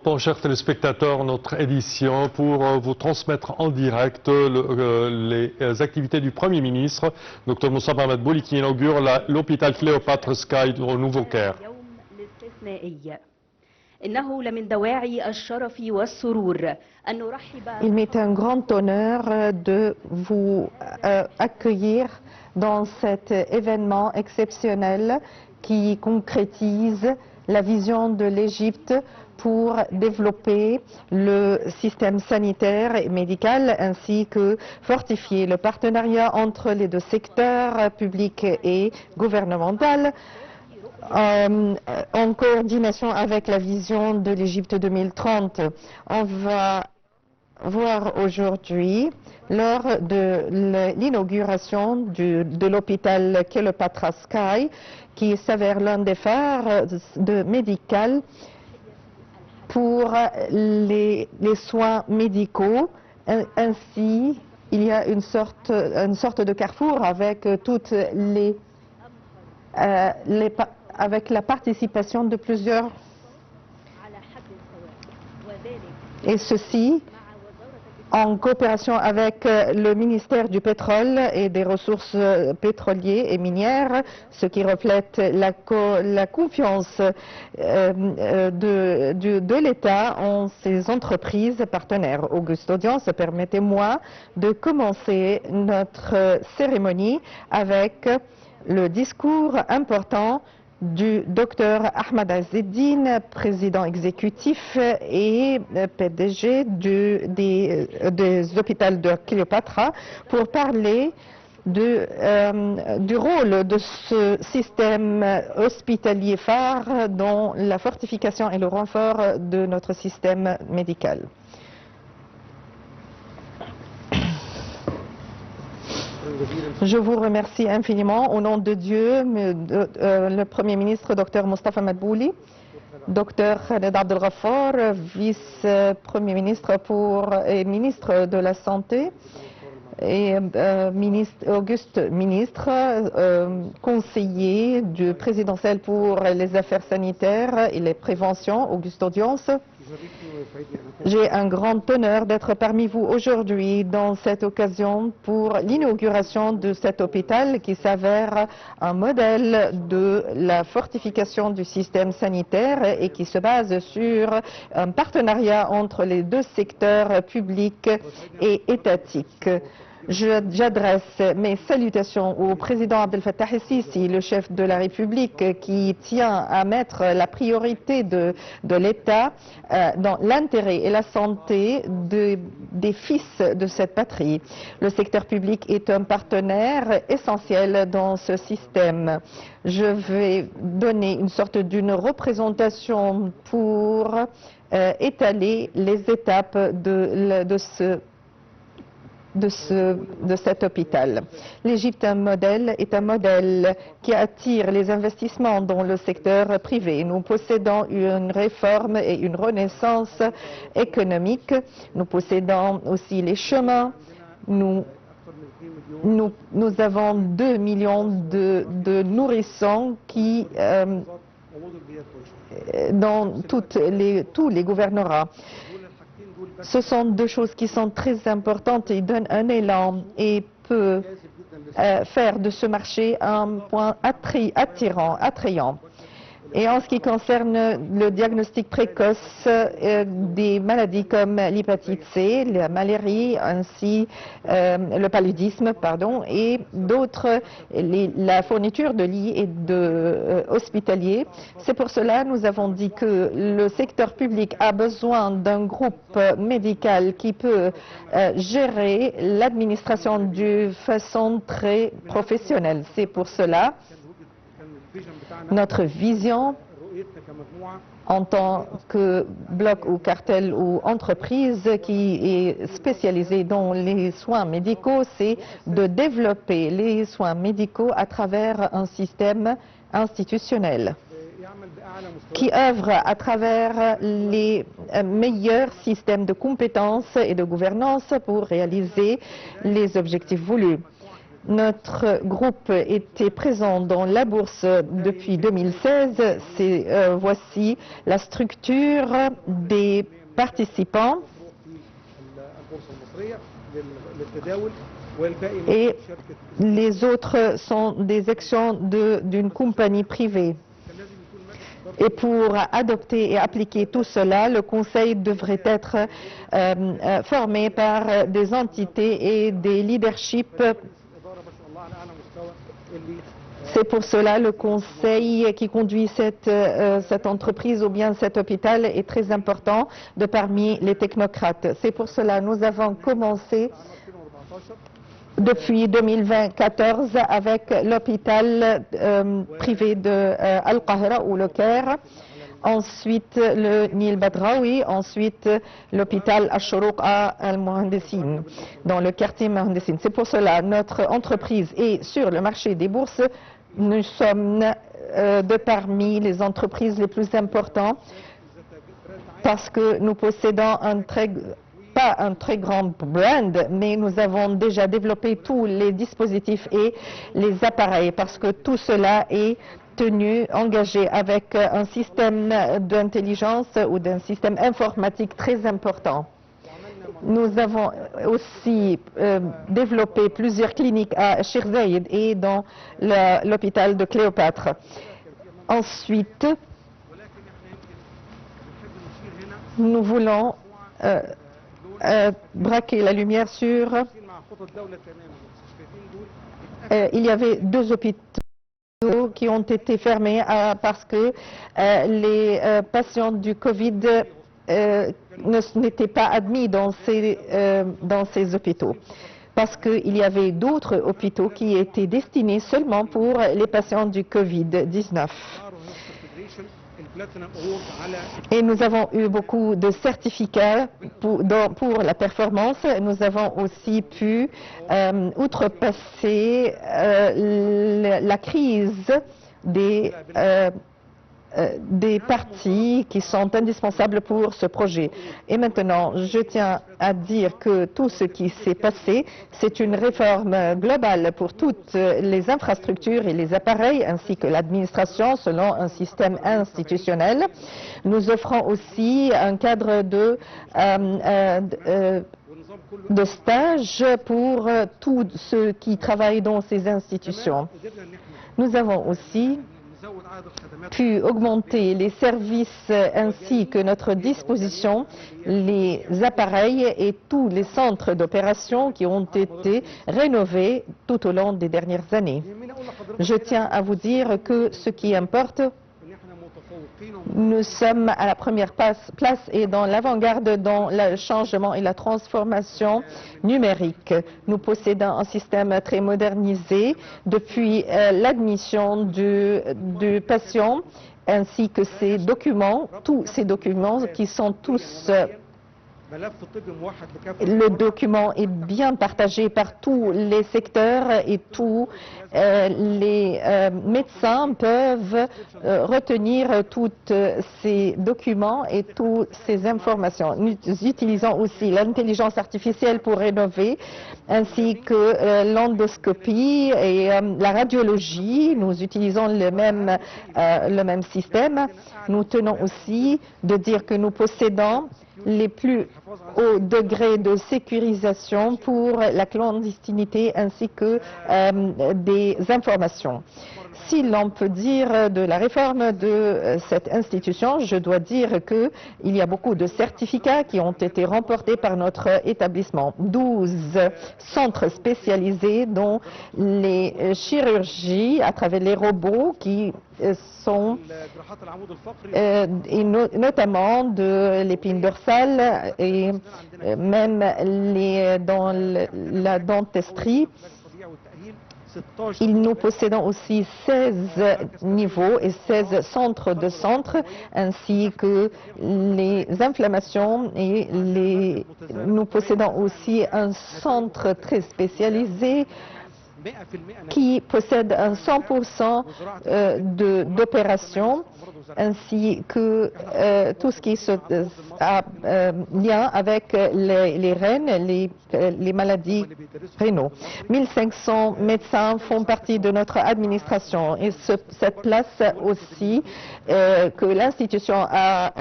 Bon, chers téléspectateurs, notre édition pour vous transmettre en direct les activités du Premier ministre, Dr Moussa Mohamed Bouli, qui inaugure l'hôpital Cléopâtre Sky au Nouveau-Caire. Il m'est un grand honneur de vous accueillir dans cet événement exceptionnel qui concrétise la vision de l'Égypte pour développer le système sanitaire et médical ainsi que fortifier le partenariat entre les deux secteurs, public et gouvernemental, en coordination avec la vision de l'Égypte 2030. On va voir aujourd'hui, lors de l'inauguration de l'hôpital Cléopâtre Sky, qui s'avère l'un des phares médicaux pour les soins médicaux. Ainsi, il y a une sorte de carrefour avec toutes avec la participation de plusieurs, et ceci en coopération avec le ministère du pétrole et des ressources pétrolières et minières, ce qui reflète la confiance de l'État en ses entreprises partenaires. Auguste Audience, permettez-moi de commencer notre cérémonie avec le discours important du Dr Ahmed Azzeddine, président exécutif et PDG des hôpitaux de Cléopâtre, pour parler du rôle de ce système hospitalier phare dans la fortification et le renfort de notre système médical. Je vous remercie infiniment au nom de Dieu, le Premier ministre Dr Moustapha Madbouli, Dr Khaled Abdel Ghaffar, vice-premier ministre et ministre de la Santé, et Auguste ministre, conseiller du présidentiel pour les affaires sanitaires et les préventions, Auguste Audience. J'ai un grand honneur d'être parmi vous aujourd'hui dans cette occasion pour l'inauguration de cet hôpital qui s'avère un modèle de la fortification du système sanitaire et qui se base sur un partenariat entre les deux secteurs publics et étatiques. J'adresse mes salutations au président Abdel Fattah el-Sisi, le chef de la République, qui tient à mettre la priorité de l'État dans l'intérêt et la santé des fils de cette patrie. Le secteur public est un partenaire essentiel dans ce système. Je vais donner une sorte d'une représentation pour étaler les étapes de cet hôpital. L'Égypte est un modèle qui attire les investissements dans le secteur privé. Nous possédons une réforme et une renaissance économique. Nous possédons aussi les chemins. Nous avons 2 millions de nourrissons qui dans tous les gouvernorats. Ce sont deux choses qui sont très importantes et donnent un élan et peuvent faire de ce marché un point attrayant. Et en ce qui concerne le diagnostic précoce des maladies comme l'hépatite C, la maladie, ainsi le paludisme, et d'autres, la fourniture de lits et hospitaliers. C'est pour cela que nous avons dit que le secteur public a besoin d'un groupe médical qui peut gérer l'administration de façon très professionnelle. C'est pour cela notre vision en tant que bloc ou cartel ou entreprise qui est spécialisée dans les soins médicaux, c'est de développer les soins médicaux à travers un système institutionnel qui œuvre à travers les meilleurs systèmes de compétences et de gouvernance pour réaliser les objectifs voulus. Notre groupe était présent dans la bourse depuis 2016. Voici la structure des participants. Et les autres sont des actions d'une compagnie privée. Et pour adopter et appliquer tout cela, le Conseil devrait être formé par des entités et des leaderships. C'est pour cela le Conseil qui conduit cette entreprise ou bien cet hôpital est très important de parmi les technocrates. C'est pour cela que nous avons commencé depuis 2014 avec l'hôpital privé de Al-Qahira ou le Caire, ensuite le Nil Badraoui, ensuite l'hôpital Al-Shuruq à Al-Mohandesin, dans le quartier Mohandesin. C'est pour cela que notre entreprise est sur le marché des bourses. Nous sommes de parmi les entreprises les plus importantes parce que nous possédons pas un très grand brand, mais nous avons déjà développé tous les dispositifs et les appareils parce que tout cela est engagé avec un système d'intelligence ou d'un système informatique très important. Nous avons aussi développé plusieurs cliniques à Sheikh Zayed et dans l'hôpital de Cléopâtre. Ensuite, nous voulons braquer la lumière sur... il y avait 2 hôpitaux qui ont été fermés parce que les patients du Covid n'étaient pas admis dans ces hôpitaux. Parce qu'il y avait d'autres hôpitaux qui étaient destinés seulement pour les patients du Covid-19. Et nous avons eu beaucoup de certificats pour la performance. Nous avons aussi pu outrepasser la crise des parties qui sont indispensables pour ce projet. Et maintenant, je tiens à dire que tout ce qui s'est passé, c'est une réforme globale pour toutes les infrastructures et les appareils, ainsi que l'administration, selon un système institutionnel. Nous offrons aussi un cadre de stage pour tous ceux qui travaillent dans ces institutions. Nous avons aussi pu augmenter les services ainsi que notre disposition, les appareils et tous les centres d'opération qui ont été rénovés tout au long des dernières années. Je tiens à vous dire que ce qui importe, nous sommes à la première place et dans l'avant-garde dans le changement et la transformation numérique. Nous possédons un système très modernisé depuis l'admission du patient ainsi que ses documents, tous ces documents qui sont tous... Le document est bien partagé par tous les secteurs et tous les médecins peuvent retenir tous ces documents et toutes ces informations. Nous utilisons aussi l'intelligence artificielle pour rénover, ainsi que l'endoscopie et la radiologie. Nous utilisons le même système. Nous tenons aussi de dire que nous possédons les plus hauts degrés de sécurisation pour la clandestinité ainsi que des informations. Si l'on peut dire de la réforme de cette institution, je dois dire qu'il y a beaucoup de certificats qui ont été remportés par notre établissement. 12 centres spécialisés dont les chirurgies à travers les robots qui sont et notamment de l'épine dorsale et même dans la dentesterie. Nous possédons aussi 16 niveaux et 16 centres de centres, ainsi que les inflammations et nous possédons aussi un centre très spécialisé qui possède un 100% d'opérations, ainsi que tout ce qui a lien avec les reins, les maladies rénaux. 1500 médecins font partie de notre administration et cette place aussi que l'institution a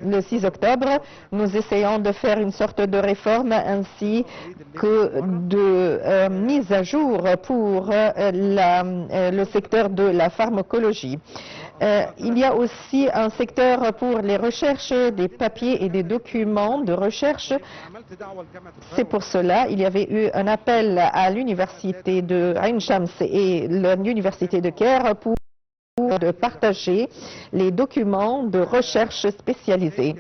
le 6 octobre, nous essayons de faire une sorte de réforme ainsi que de mise à jour pour le secteur de la pharmacologie. Il y a aussi un secteur pour les recherches, des papiers et des documents de recherche. C'est pour cela qu'il y avait eu un appel à l'université de Ain Shams et l'université de Caire pour de partager les documents de recherche spécialisés.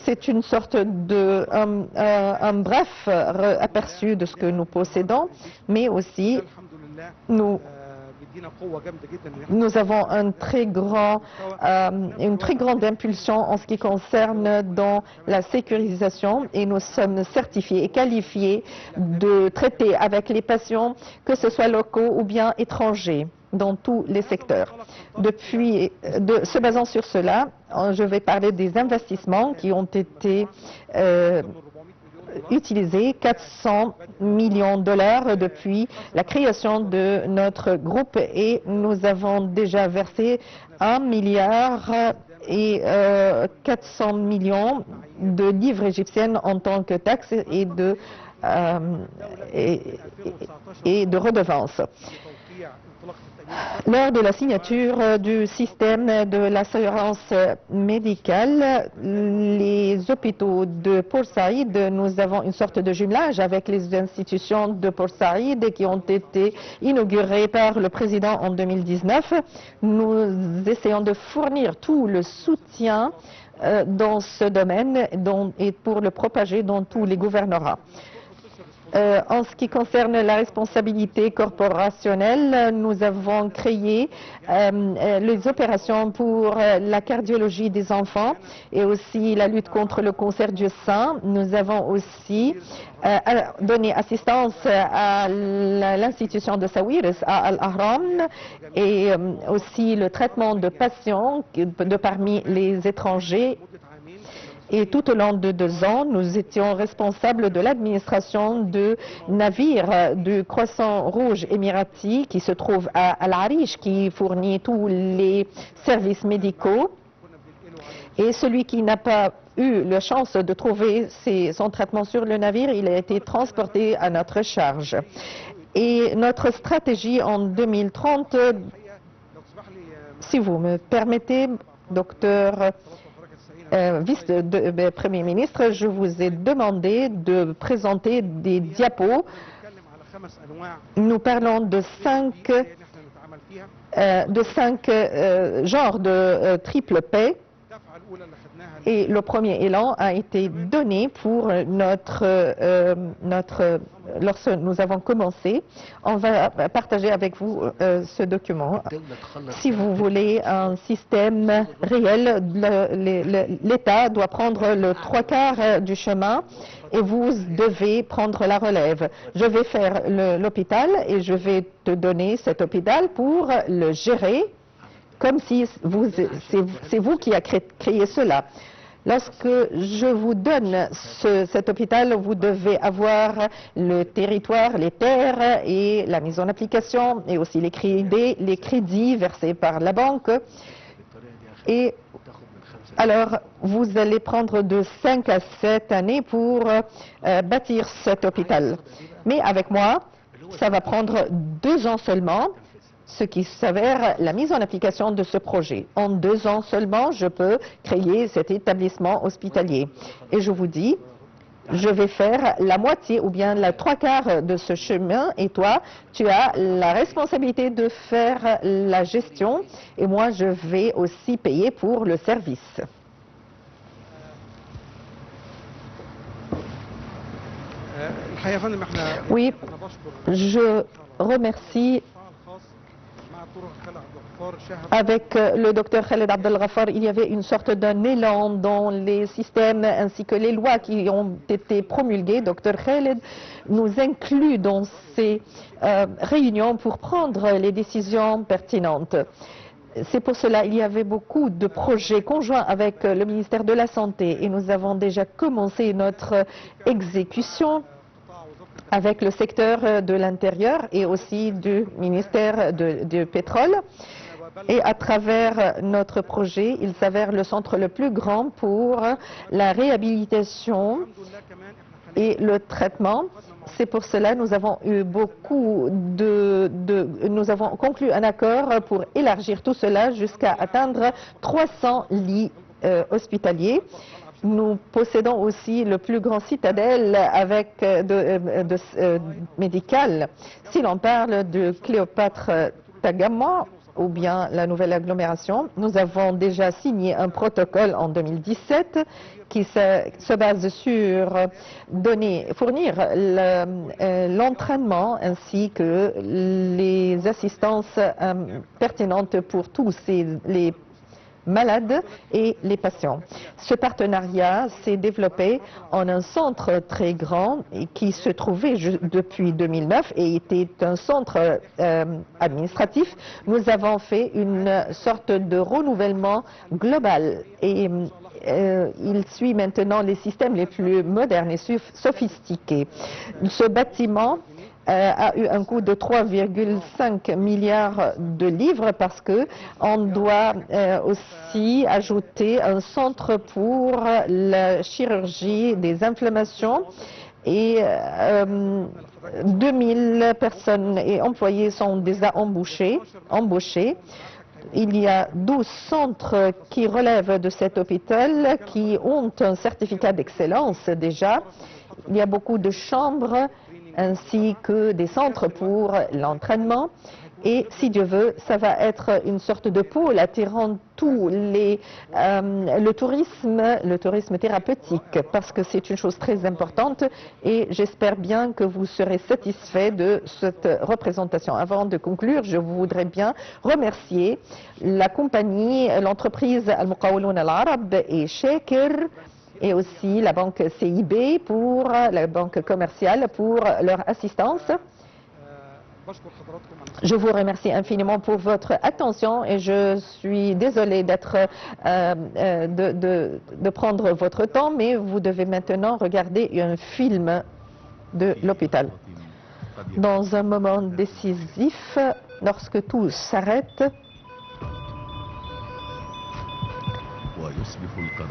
C'est une sorte de un bref aperçu de ce que nous possédons, mais aussi nous avons une très grande impulsion en ce qui concerne dans la sécurisation et nous sommes certifiés et qualifiés de traiter avec les patients, que ce soit locaux ou bien étrangers, dans tous les secteurs. Se basant sur cela, je vais parler des investissements qui ont été utilisés, 400 millions de dollars depuis la création de notre groupe et nous avons déjà versé 1 milliard et 400 millions de livres égyptiennes en tant que taxes et de redevances. Lors de la signature du système de l'assurance médicale, les hôpitaux de Port Saïd, nous avons une sorte de jumelage avec les institutions de Port Saïd qui ont été inaugurées par le président en 2019. Nous essayons de fournir tout le soutien dans ce domaine et pour le propager dans tous les gouvernorats. En ce qui concerne la responsabilité corporationnelle, nous avons créé les opérations pour la cardiologie des enfants et aussi la lutte contre le cancer du sein. Nous avons aussi donné assistance à l'institution de Sawiris à Al-Ahram et aussi le traitement de patients de parmi les étrangers. Et tout au long de 2 ans, nous étions responsables de l'administration de navires du Croissant Rouge émirati qui se trouve à Al-Arish, qui fournit tous les services médicaux. Et celui qui n'a pas eu la chance de trouver son traitement sur le navire, il a été transporté à notre charge. Et notre stratégie en 2030, si vous me permettez, docteur vice-premier ministre, je vous ai demandé de présenter des diapos. Nous parlons de 5 genres de triple paix. Et le premier élan a été donné pour lorsque nous avons commencé. On va partager avec vous ce document. Si vous voulez un système réel, l'État doit prendre le 3/4 du chemin et vous devez prendre la relève. Je vais faire l'hôpital et je vais te donner cet hôpital pour le gérer comme si c'est vous qui avez créé cela. Lorsque je vous donne cet hôpital, vous devez avoir le territoire, les terres et la mise en application et aussi les crédits versés par la banque. Et alors, vous allez prendre de 5 à 7 années pour bâtir cet hôpital. Mais avec moi, ça va prendre 2 ans seulement, ce qui s'avère la mise en application de ce projet. En 2 ans seulement, je peux créer cet établissement hospitalier. Et je vous dis, je vais faire la moitié ou bien la 3/4 de ce chemin et toi, tu as la responsabilité de faire la gestion et moi, je vais aussi payer pour le service. Oui, je remercie Avec le docteur Khaled Abdel Ghaffar, il y avait une sorte d'un élan dans les systèmes ainsi que les lois qui ont été promulguées. Docteur Khaled nous inclut dans ces réunions pour prendre les décisions pertinentes. C'est pour cela qu'il y avait beaucoup de projets conjoints avec le ministère de la Santé et nous avons déjà commencé notre exécution avec le secteur de l'Intérieur et aussi du ministère du Pétrole. Et à travers notre projet, il s'avère le centre le plus grand pour la réhabilitation et le traitement. C'est pour cela que nous avons eu nous avons conclu un accord pour élargir tout cela jusqu'à atteindre 300 lits hospitaliers. Nous possédons aussi le plus grand citadelle avec médical. Si l'on parle de Cléopâtre Tagama ou bien la nouvelle agglomération, nous avons déjà signé un protocole en 2017 qui se base sur fournir l'entraînement ainsi que les assistances pertinentes pour tous les malades et les patients. Ce partenariat s'est développé en un centre très grand qui se trouvait depuis 2009 et était un centre administratif. Nous avons fait une sorte de renouvellement global et il suit maintenant les systèmes les plus modernes et sophistiqués. Ce bâtiment a eu un coût de 3,5 milliards de livres parce que on doit aussi ajouter un centre pour la chirurgie des inflammations et 2000 personnes et employés sont déjà embauchés. Il y a 12 centres qui relèvent de cet hôpital qui ont un certificat d'excellence déjà. Il y a beaucoup de chambres ainsi que des centres pour l'entraînement. Et si Dieu veut, ça va être une sorte de pôle attirant le tourisme thérapeutique, parce que c'est une chose très importante et j'espère bien que vous serez satisfait de cette représentation. Avant de conclure, je voudrais bien remercier la compagnie, l'entreprise Al-Muqawwaloun Al-Arab et Shakir, et aussi la banque CIB la banque commerciale pour leur assistance. Je vous remercie infiniment pour votre attention et je suis désolée de prendre votre temps, mais vous devez maintenant regarder un film de l'hôpital. Dans un moment décisif, lorsque tout s'arrête,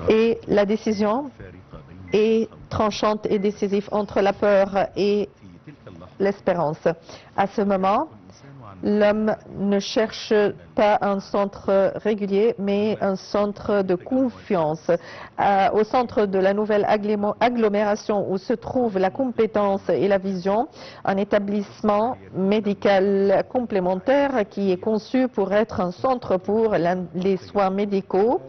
et la décision est tranchante et décisive entre la peur et l'espérance. À ce moment, l'homme ne cherche pas un centre régulier, mais un centre de confiance. Au centre de la nouvelle agglomération où se trouve la compétence et la vision, un établissement médical complémentaire qui est conçu pour être un centre pour les soins médicaux.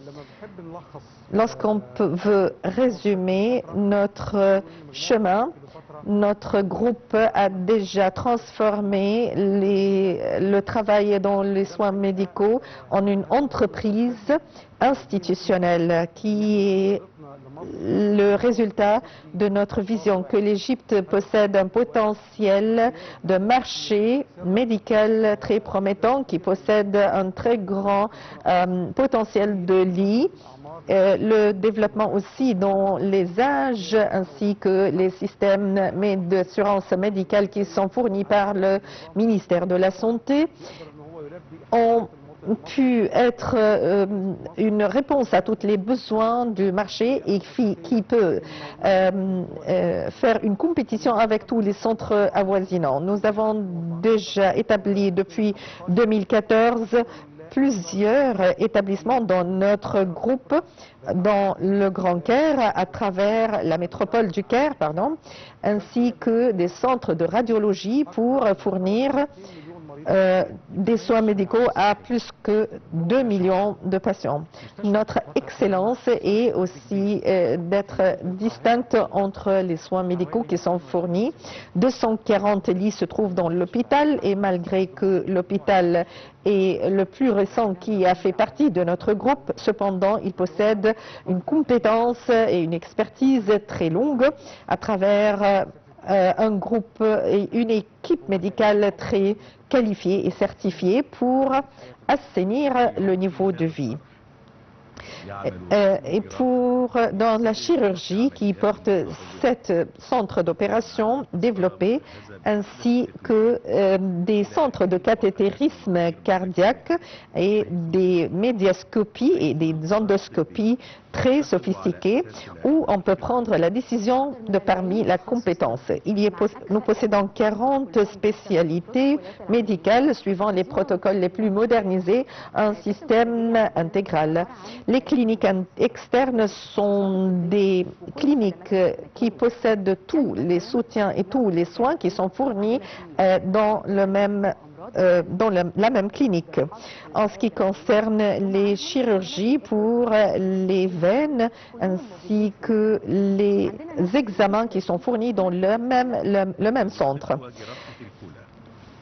Lorsqu'on veut résumer notre chemin, notre groupe a déjà transformé le travail dans les soins médicaux en une entreprise institutionnelle qui est le résultat de notre vision que l'Égypte possède un potentiel de marché médical très promettant, qui possède un très grand potentiel de lits. Le développement aussi dans les âges ainsi que les systèmes d'assurance médicale qui sont fournis par le ministère de la Santé ont pu être une réponse à tous les besoins du marché et qui peut faire une compétition avec tous les centres avoisinants. Nous avons déjà établi depuis 2014 plusieurs établissements dans notre groupe, dans le Grand Caire, à travers la métropole du Caire, ainsi que des centres de radiologie pour fournir des soins médicaux à plus que 2 millions de patients. Notre excellence est aussi d'être distincte entre les soins médicaux qui sont fournis. 240 lits se trouvent dans l'hôpital et malgré que l'hôpital est le plus récent qui a fait partie de notre groupe, cependant, il possède une compétence et une expertise très longue à travers un groupe et une équipe médicale très qualifiée et certifiée pour assainir le niveau de vie. Et dans la chirurgie qui porte 7 centres d'opération développés ainsi que des centres de cathétérisme cardiaque et des médiascopies et des endoscopies très sophistiquées où on peut prendre la décision de parmi la compétence. Nous possédons 40 spécialités médicales suivant les protocoles les plus modernisés, un système intégral. Les cliniques externes sont des cliniques qui possèdent tous les soutiens et tous les soins qui sont fournis dans la même clinique. En ce qui concerne les chirurgies pour les veines ainsi que les examens qui sont fournis dans le même centre.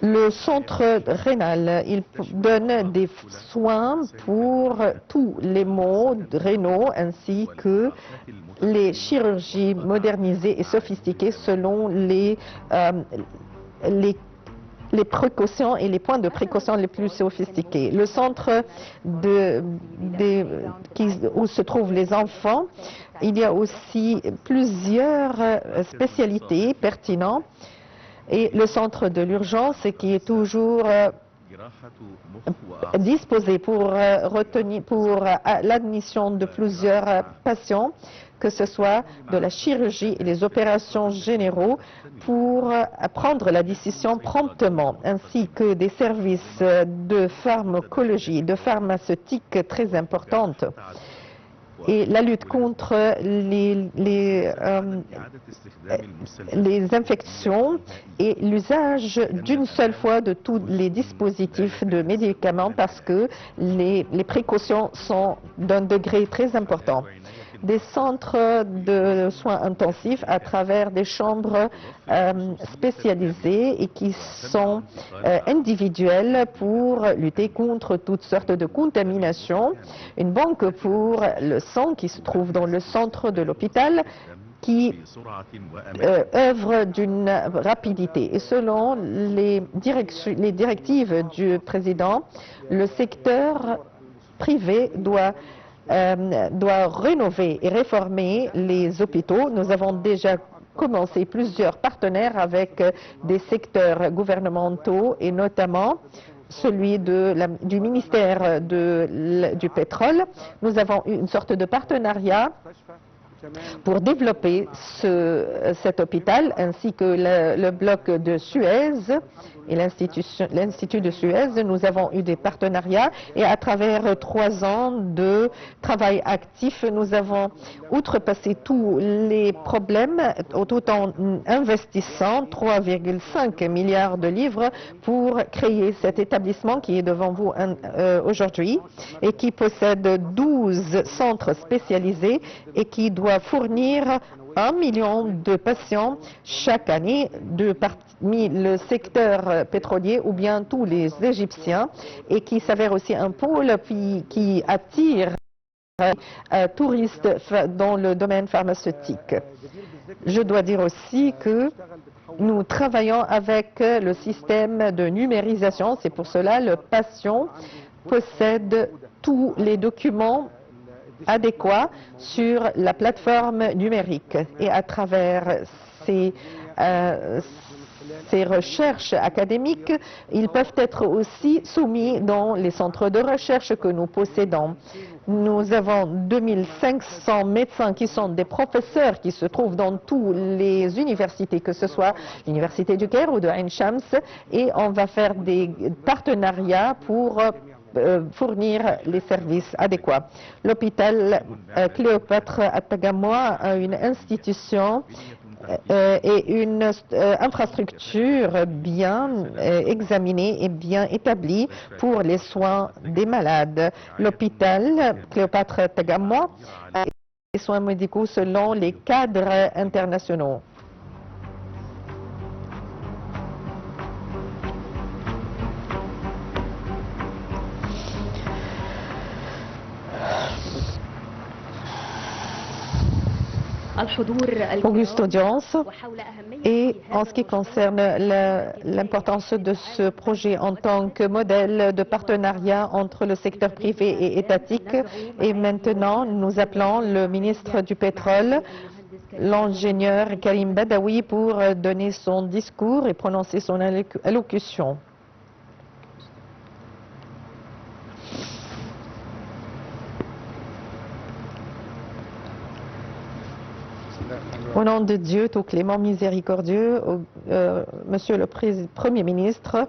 Le centre rénal, il donne des soins pour tous les maux rénaux ainsi que les chirurgies modernisées et sophistiquées selon les précautions et les points de précaution les plus sophistiqués. Le centre où se trouvent les enfants, il y a aussi plusieurs spécialités pertinentes. Et le centre de l'urgence qui est toujours disposé pour l'admission de plusieurs patients, que ce soit de la chirurgie et les opérations généraux, pour prendre la décision promptement, ainsi que des services de pharmacologie, de pharmaceutique très importantes. Et la lutte contre les infections et l'usage d'une seule fois de tous les dispositifs de médicaments parce que les précautions sont d'un degré très important. Des centres de soins intensifs à travers des chambres spécialisées et qui sont individuelles pour lutter contre toutes sortes de contaminations. Une banque pour le sang qui se trouve dans le centre de l'hôpital qui œuvre d'une rapidité. Et selon les directives du président, le secteur privé doit rénover et réformer les hôpitaux. Nous avons déjà commencé plusieurs partenaires avec des secteurs gouvernementaux et notamment celui du ministère du pétrole. Nous avons eu une sorte de partenariat pour développer cet hôpital ainsi que le bloc de Suez et l'Institut de Suez. Nous avons eu des partenariats et à travers 3 ans de travail actif, nous avons outrepassé tous les problèmes tout en investissant 3,5 milliards de livres pour créer cet établissement qui est devant vous aujourd'hui et qui possède 12 centres spécialisés et qui doit fournir 1 million de patients chaque année parmi le secteur pétrolier ou bien tous les Égyptiens et qui s'avère aussi un pôle qui attire touristes dans le domaine pharmaceutique. Je dois dire aussi que nous travaillons avec le système de numérisation. C'est pour cela que le patient possède tous les documents adéquats sur la plateforme numérique. Et à travers ces recherches académiques, ils peuvent être aussi soumis dans les centres de recherche que nous possédons. Nous avons 2500 médecins qui sont des professeurs qui se trouvent dans toutes les universités, que ce soit l'université du Caire ou de Ain Shams, et on va faire des partenariats pour fournir les services adéquats. L'hôpital Cléopâtre à Tagamois a une institution et une infrastructure bien examinée et bien établie pour les soins des malades. L'hôpital Cléopâtre Tagamwa a des soins médicaux selon les cadres internationaux. Auguste Audience, et en ce qui concerne l'importance de ce projet en tant que modèle de partenariat entre le secteur privé et étatique, et maintenant nous appelons le ministre du Pétrole, l'ingénieur Karim Badawi, pour donner son discours et prononcer son allocution. Au nom de Dieu, tout clément, miséricordieux, Monsieur le Premier ministre,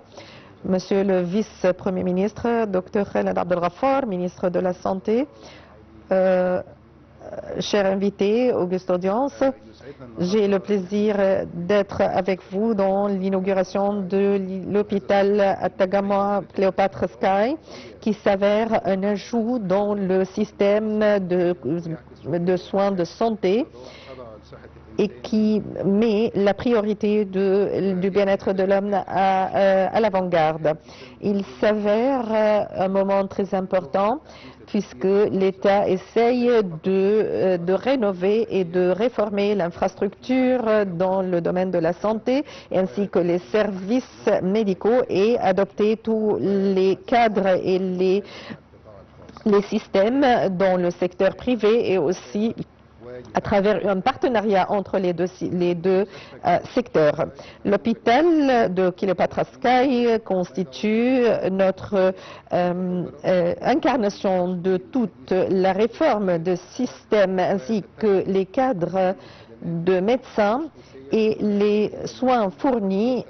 Monsieur le Vice-Premier ministre, Dr Khaled Abdelghaffar, ministre de la Santé, cher invité, Auguste Audience, j'ai le plaisir d'être avec vous dans l'inauguration de l'hôpital Tagamwa Cléopâtre Sky, qui s'avère un ajout dans le système de soins de santé et qui met la priorité du bien-être de l'homme à l'avant-garde. Il s'avère un moment très important puisque l'État essaye de rénover et de réformer l'infrastructure dans le domaine de la santé ainsi que les services médicaux et adopter tous les cadres et les systèmes dans le secteur privé et aussi à travers un partenariat entre les deux secteurs. L'hôpital de Cléopâtre Sky constitue notre incarnation de toute la réforme de système ainsi que les cadres de médecins et les soins fournis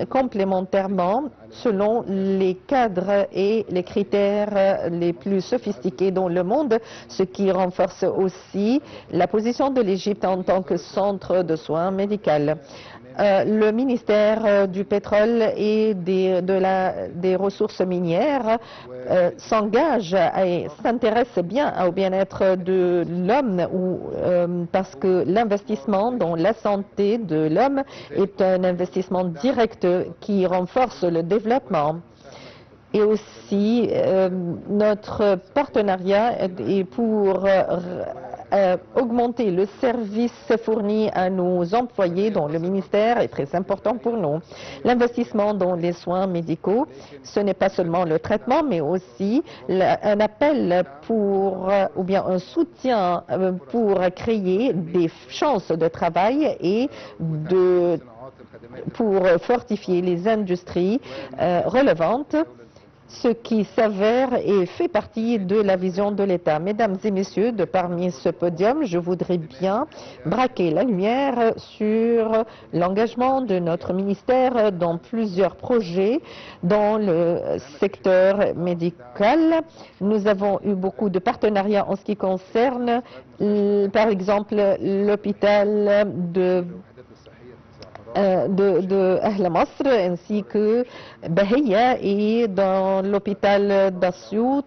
complémentairement selon les cadres et les critères les plus sophistiqués dans le monde, ce qui renforce aussi la position de l'Égypte en tant que centre de soins médicaux. Le ministère du pétrole et des ressources minières s'engage et s'intéresse bien au bien-être de l'homme parce que l'investissement dans la santé de l'homme est un investissement direct qui renforce le développement. Et aussi, notre partenariat est pour augmenter le service fourni à nos employés dans le ministère est très important pour nous. L'investissement dans les soins médicaux, ce n'est pas seulement le traitement, mais aussi un appel ou bien un soutien pour créer des chances de travail et pour fortifier les industries relevantes, ce qui s'avère et fait partie de la vision de l'État. Mesdames et messieurs, de parmi ce podium, je voudrais bien braquer la lumière sur l'engagement de notre ministère dans plusieurs projets dans le secteur médical. Nous avons eu beaucoup de partenariats en ce qui concerne, par exemple, l'hôpital de Ahl Masr ainsi que Bahia et dans l'hôpital d'Assiout,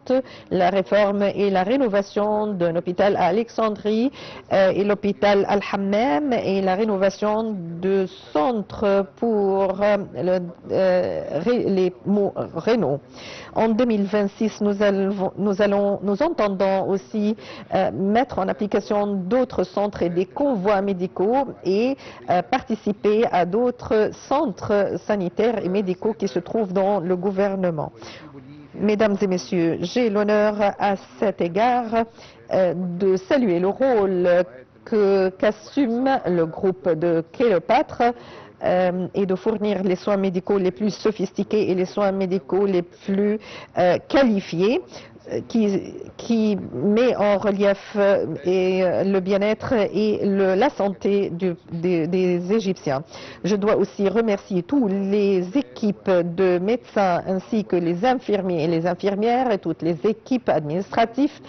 la réforme et la rénovation d'un hôpital à Alexandrie et l'hôpital Al-Hammam et la rénovation de centres pour les rénaux. En 2026, nous entendons aussi mettre en application d'autres centres et des convois médicaux et participer à d'autres centres sanitaires et médicaux qui se trouvent dans le gouvernement. Mesdames et messieurs, j'ai l'honneur à cet égard de saluer le rôle qu'assume le groupe de Cléopâtre et de fournir les soins médicaux les plus sophistiqués et les soins médicaux les plus qualifiés qui met en relief le bien-être et la santé des Égyptiens. Je dois aussi remercier toutes les équipes de médecins ainsi que les infirmiers et les infirmières et toutes les équipes administratives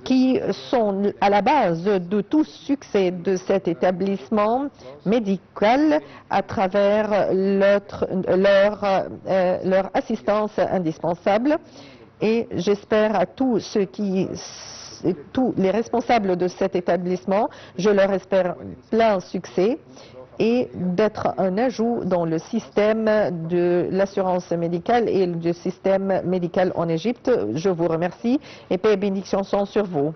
qui sont à la base de tout succès de cet établissement médical à travers leur assistance indispensable. Et j'espère à tous les responsables de cet établissement, je leur espère plein succès et d'être un ajout dans le système de l'assurance médicale et du système médical en Égypte. Je vous remercie et paix et bénédictions sont sur vous.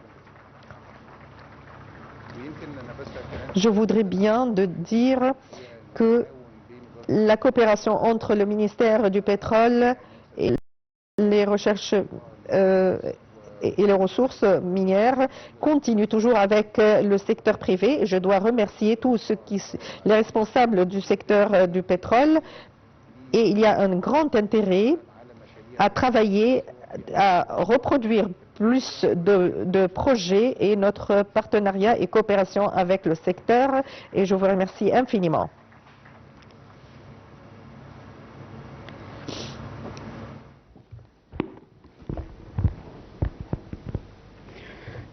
Je voudrais bien dire que la coopération entre le ministère du pétrole et les recherches et les ressources minières continue toujours avec le secteur privé. Je dois remercier tous les responsables du secteur du pétrole et il y a un grand intérêt à travailler, à reproduire plus de projets et notre partenariat et coopération avec le secteur et je vous remercie infiniment.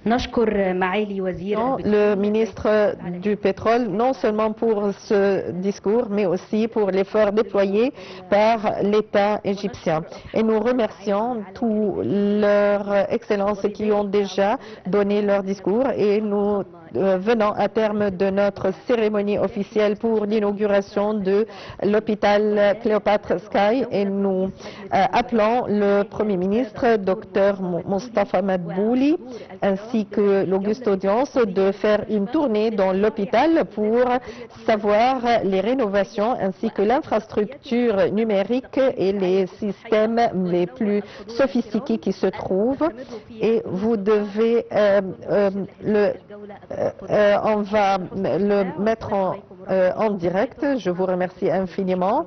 Le ministre du pétrole, non seulement pour ce discours, mais aussi pour l'effort déployé par l'État égyptien. Et nous remercions tous leurs excellences qui ont déjà donné leur discours et nous venons à terme de notre cérémonie officielle pour l'inauguration de l'hôpital Cléopâtre Sky et nous appelons le Premier ministre, Dr Mostafa Madbouli, ainsi que l'Auguste Audience de faire une tournée dans l'hôpital pour savoir les rénovations ainsi que l'infrastructure numérique et les systèmes les plus sophistiqués qui se trouvent. Et vous devez on va le mettre en direct. Je vous remercie infiniment.